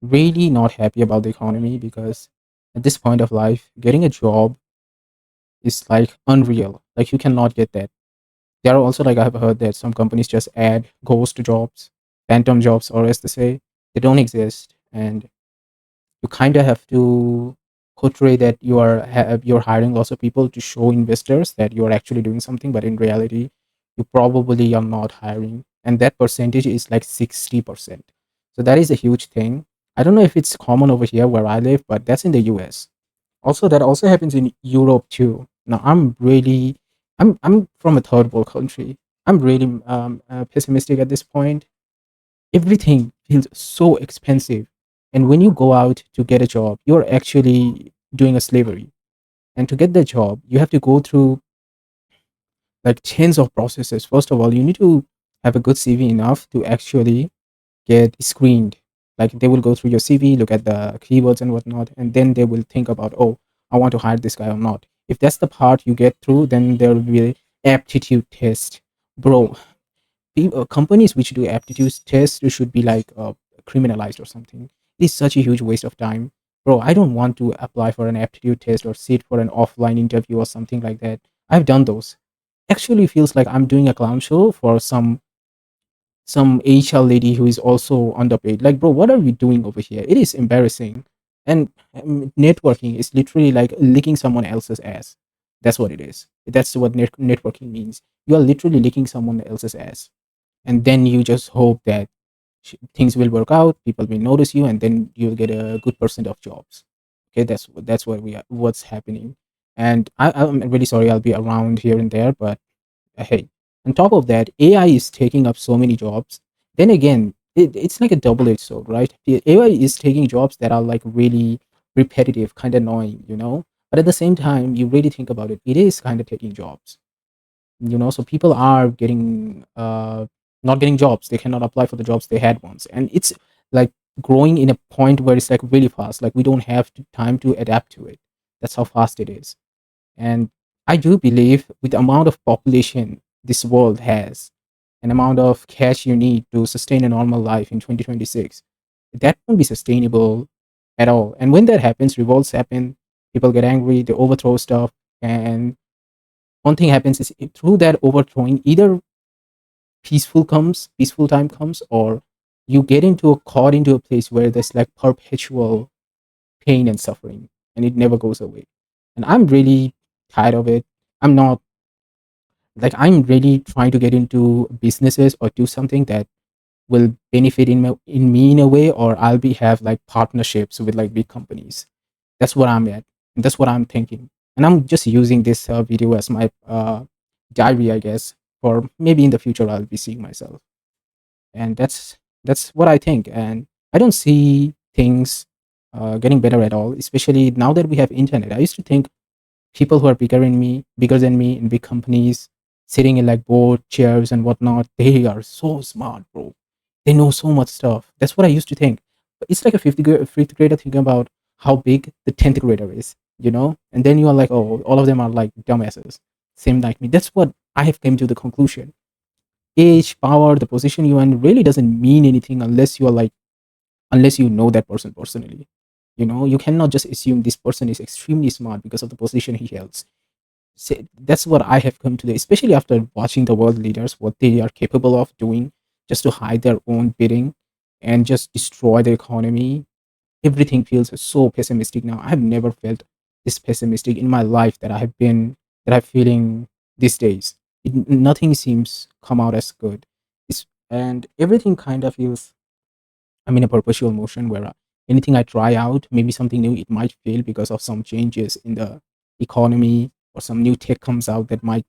really not happy about the economy because at this point of life, getting a job is like unreal. Like you cannot get that. There are also like I have heard that some companies just add ghost jobs, phantom jobs, or as they say, they don't exist, and you kind of have to portray that you're hiring lots of people to show investors that you're actually doing something, but in reality, you probably are not hiring, and that percentage is like 60%. So that is a huge thing. I don't know if it's common over here where I live, but that's in the US. Also, that also happens in Europe too. Now, I'm from a third world country. I'm really pessimistic at this point. Everything feels so expensive, and when you go out to get a job, you're actually doing a slavery. And to get the job, you have to go through like tens of processes. First of all, you need to have a good CV enough to actually get screened. Like they will go through your CV, look at the keywords and whatnot, and then they will think about, oh, I want to hire this guy or not. If that's the part you get through, then there will be an aptitude test. Bro, companies which do aptitude tests should be like criminalized or something. It's such a huge waste of time. Bro, I don't want to apply for an aptitude test or sit for an offline interview or something like that. I've done those. Actually feels like I'm doing a clown show for some HR lady who is also underpaid. Like, bro, what are we doing over here? It is embarrassing. And networking is literally like licking someone else's ass. That's what it is. That's what networking means. You are literally licking someone else's ass. And then you just hope that things will work out, people will notice you, and then you'll get a good percent of jobs. Okay, that's what we are, what's happening. And I'm really sorry I'll be around here and there, but hey, on top of that, AI is taking up so many jobs. Then again, it's like a double-edged sword, right? The AI is taking jobs that are like really repetitive, kind of annoying, But at the same time, you really think about it, it is kind of taking jobs, So people are getting not getting jobs. They cannot apply for the jobs they had once, and it's like growing in a point where it's like really fast. Like we don't have time to adapt to it. That's how fast it is. And I do believe with the amount of population this world has, an amount of cash you need to sustain a normal life in 2026, that won't be sustainable at all. And when that happens, revolts happen, people get angry, they overthrow stuff. And one thing happens is through that overthrowing, either peaceful time comes, or you get into a caught into a place where there's like perpetual pain and suffering, and it never goes away. And I'm really tired of it. I'm not I'm really trying to get into businesses or do something that will benefit in me in a way, or I'll be have like partnerships with like big companies. That's what I'm at. And that's what I'm thinking. And I'm just using this video as my diary, I guess, for maybe in the future I'll be seeing myself. And that's what I think. And I don't see things getting better at all, especially now that we have internet. I used to think people who are bigger than me in big companies, sitting in like board chairs and whatnot, they are so smart, bro. They know so much stuff. That's what I used to think. But it's like a fifth grader thinking about how big the 10th grader is. And then you are like, oh, all of them are like dumbasses, same like me. That's what I have came to the conclusion. Age, power, the position you in really doesn't mean anything unless you know that person personally. You cannot just assume this person is extremely smart because of the position he holds. That's what I have come to do, especially after watching the world leaders, what they are capable of doing just to hide their own bidding and just destroy the economy. Everything feels so pessimistic now. I have never felt this pessimistic in my life that I'm feeling these days. Nothing seems come out as good. And everything kind of feels I'm in a perpetual motion where anything I try out, maybe something new, it might fail because of some changes in the economy or some new tech comes out that might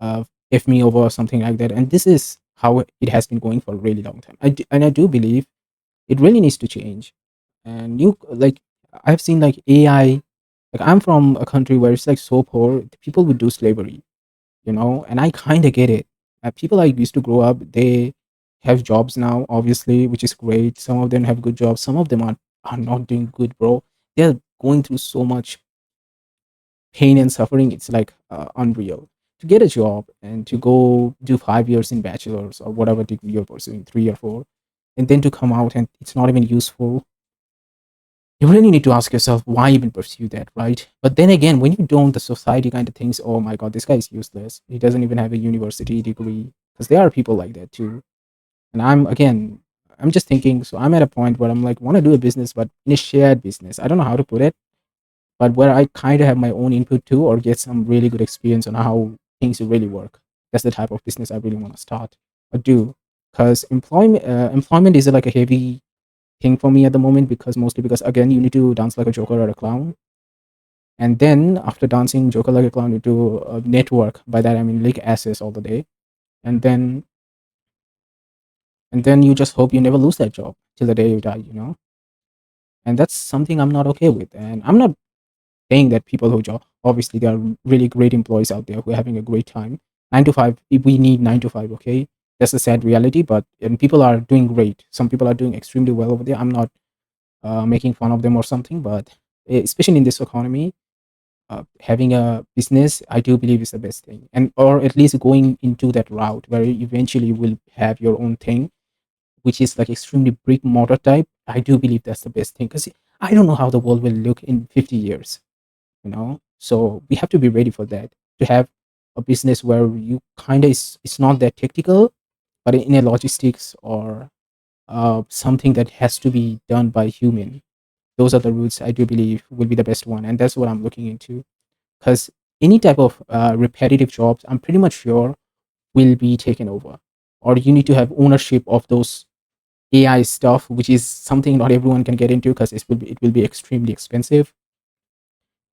uh, F me over or something like that. And this is how it has been going for a really long time. And I do believe it really needs to change. And I've seen like AI, like I'm from a country where it's like so poor, people would do slavery, and I kind of get it. People I used to grow up, they have jobs now, obviously, which is great. Some of them have good jobs, some of them are not doing good, bro. They're going through so much pain and suffering. It's like unreal to get a job and to go do 5 years in bachelor's or whatever degree you're pursuing, 3 or 4, and then to come out and it's not even useful. you really need to ask yourself why even pursue that, right? But then again, when you don't, the society kind of thinks, oh my god, this guy is useless. He doesn't even have a university degree. Because there are people like that too. And I'm just thinking, so I'm at a point where I'm like, want to do a business, but in a shared business. I don't know how to put it, but where I kind of have my own input too, or get some really good experience on how things really work. That's the type of business I really want to start or do. Because employment is like a heavy thing for me at the moment, because mostly because again, you need to dance like a joker or a clown, and then after dancing joker like a clown, you do a network. By that I mean like assets all the day, and then you just hope you never lose that job till the day you die, and that's something I'm not okay with. And I'm not saying that people who job, obviously there are really great employees out there who are having a great time. 9 to 5, we need 9 to 5, okay? That's the sad reality, but and people are doing great. Some people are doing extremely well over there. I'm not making fun of them or something, but especially in this economy, having a business, I do believe is the best thing, and or at least going into that route where eventually you will have your own thing, which is like extremely brick mortar type. I do believe that's the best thing, because I don't know how the world will look in 50 years, so we have to be ready for that, to have a business where you kind of it's not that technical, but in a logistics or something that has to be done by human. Those are the routes I do believe will be the best one, and that's what I'm looking into. Because any type of repetitive jobs, I'm pretty much sure, will be taken over, or you need to have ownership of those AI stuff, which is something not everyone can get into, because it will be extremely expensive.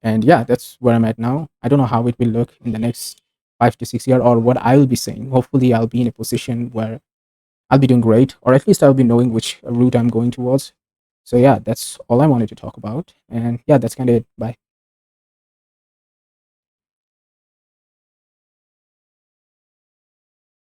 And yeah, that's where I'm at now. I don't know how it will look in the next 5 to 6 years, or what I will be saying. Hopefully, I'll be in a position where I'll be doing great, or at least I'll be knowing which route I'm going towards. So yeah, that's all I wanted to talk about. And yeah, that's kind of it. Bye.